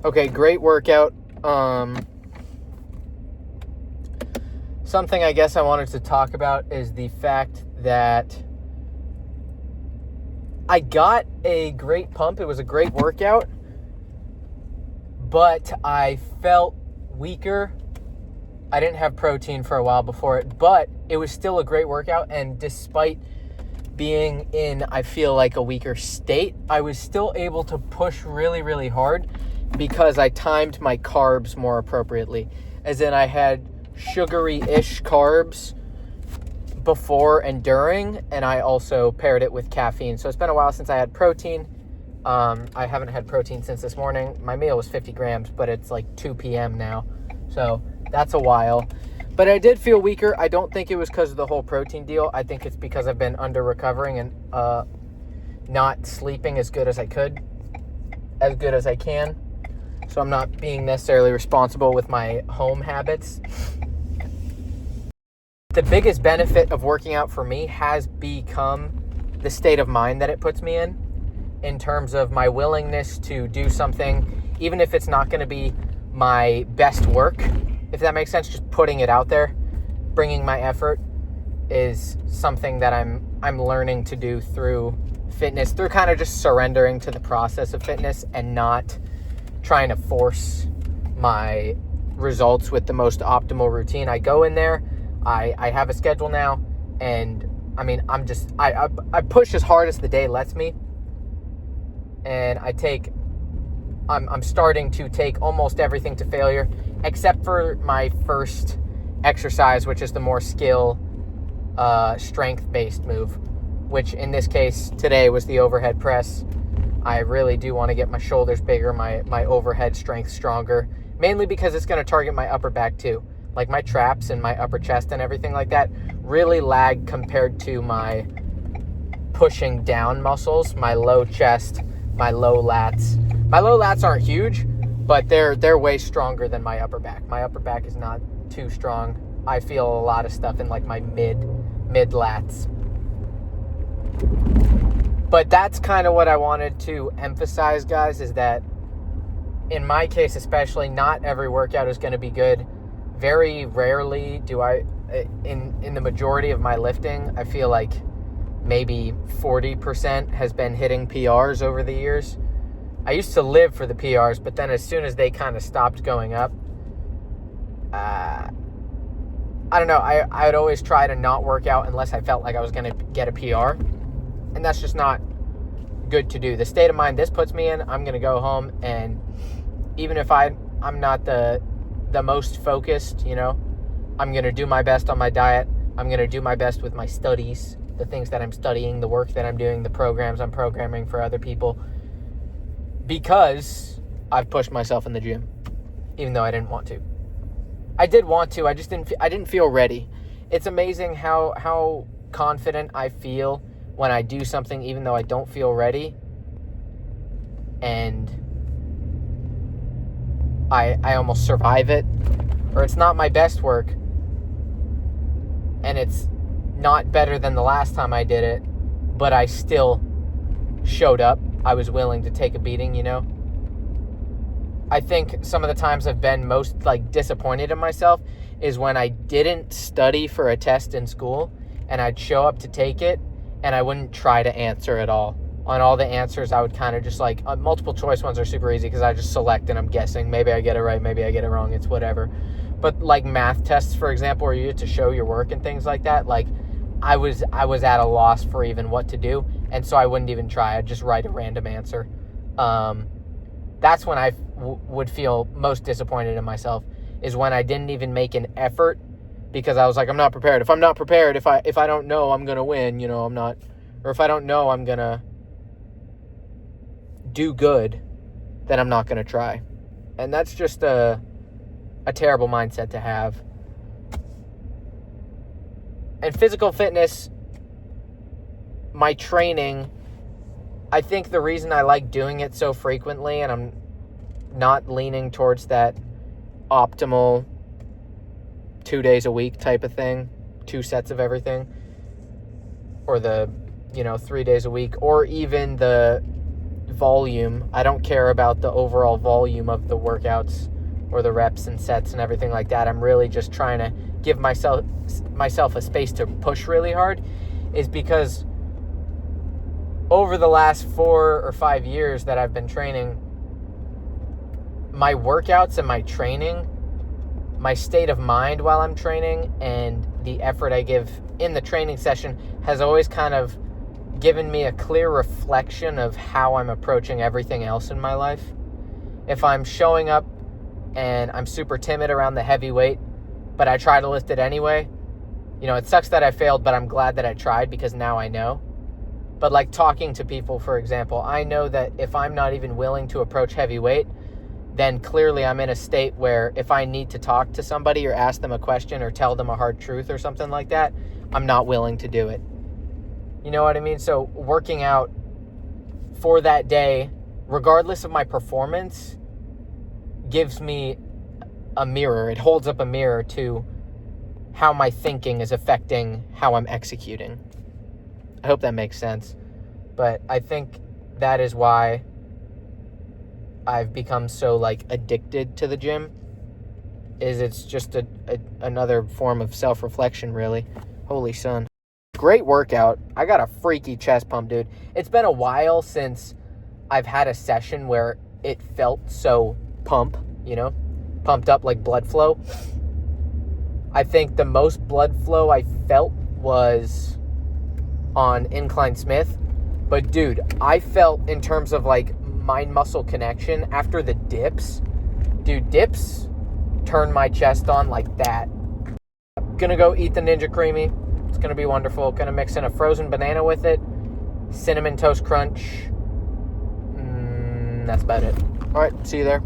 Okay, great workout. Something I guess I wanted to talk about is the fact that I got a great pump. It was a great workout, but I felt weaker. I didn't have protein for a while before it, but it was still a great workout. And despite being in, I feel like, a weaker state, I was still able to push really, really hard because I timed my carbs more appropriately. As in, I had sugary-ish carbs before and during, and I also paired it with caffeine. So it's been a while since I had protein. I haven't had protein since this morning. My meal was 50 grams, but it's like 2 p.m. now. So that's a while. But I did feel weaker. I don't think it was because of the whole protein deal. I think it's because I've been under recovering and not sleeping as good as I can. So I'm not being necessarily responsible with my home habits. The biggest benefit of working out for me has become the state of mind that it puts me in terms of my willingness to do something, even if it's not going to be my best work, if that makes sense. Just putting it out there, bringing my effort is something that I'm learning to do through fitness, through kind of just surrendering to the process of fitness and not trying to force my results with the most optimal routine. I go in there, I have a schedule now, and I mean, I push as hard as the day lets me, and I'm starting to take almost everything to failure, except for my first exercise, which is the more skill, strength-based move, which in this case today was the overhead press. I really do want to get my shoulders bigger, my overhead strength stronger, mainly because it's going to target my upper back too. Like my traps and my upper chest and everything like that really lag compared to my pushing down muscles, my low chest, my low lats. My low lats aren't huge, but they're way stronger than my upper back. My upper back is not too strong. I feel a lot of stuff in like my mid lats. But that's kind of what I wanted to emphasize, guys, is that in my case especially, not every workout is going to be good. Very rarely do I, in the majority of my lifting, I feel like maybe 40% has been hitting PRs over the years. I used to live for the PRs, but then as soon as they kind of stopped going up, I don't know, I would always try to not work out unless I felt like I was going to get a PR. And that's just not good to do. The state of mind this puts me in, I'm going to go home, and even if I'm not the most focused, I'm going to do my best on my diet. I'm going to do my best with my studies, the things that I'm studying, the work that I'm doing, the programs I'm programming for other people, because I've pushed myself in the gym, even though I didn't want to. I did want to, I didn't feel ready. It's amazing how confident I feel when I do something, even though I don't feel ready, and I almost survive it, or it's not my best work, and it's not better than the last time I did it, but I still showed up. I was willing to take a beating, I think some of the times I've been most disappointed in myself is when I didn't study for a test in school, and I'd show up to take it, and I wouldn't try to answer at all. On all the answers, I would kind of just multiple choice ones are super easy because I just select and I'm guessing. Maybe I get it right, maybe I get it wrong, it's whatever. But math tests, for example, where you get to show your work and things like that, I was at a loss for even what to do, and so I wouldn't even try. I'd just write a random answer. That's when I would feel most disappointed in myself, is when I didn't even make an effort because I was like, I'm not prepared. If I'm not prepared, if I don't know I'm going to win, I'm not, or if I don't know I'm going to do good, then I'm not going to try. And that's just a terrible mindset to have. And physical fitness, my training, I think the reason I like doing it so frequently, and I'm not leaning towards that optimal 2 days a week type of thing, 2 sets of everything, or the 3 days a week, or even the volume. I don't care about the overall volume of the workouts or the reps and sets and everything like that. I'm really just trying to give myself a space to push really hard, is because over the last 4 or 5 years that I've been training, my workouts and my training, my state of mind while I'm training, and the effort I give in the training session has always kind of given me a clear reflection of how I'm approaching everything else in my life. If I'm showing up and I'm super timid around the heavy weight, but I try to lift it anyway, it sucks that I failed, but I'm glad that I tried because now I know. But like talking to people, for example, I know that if I'm not even willing to approach heavy weight, then clearly I'm in a state where if I need to talk to somebody or ask them a question or tell them a hard truth or something like that, I'm not willing to do it. You know what I mean? So working out for that day, regardless of my performance, gives me a mirror. It holds up a mirror to how my thinking is affecting how I'm executing. I hope that makes sense. But I think that is why I've become so addicted to the gym, is it's just another form of self-reflection, really. Holy sun. Great workout. I got a freaky chest pump, dude. It's been a while since I've had a session where it felt so pumped up like blood flow. I think the most blood flow I felt was on Incline Smith. But dude, I felt in terms of mind muscle connection after the dips. Dude, dips turn my chest on like that. I'm gonna go eat the Ninja Creamy. It's gonna be wonderful. Gonna mix in a frozen banana with it, cinnamon toast crunch. That's about it. All right, see you there.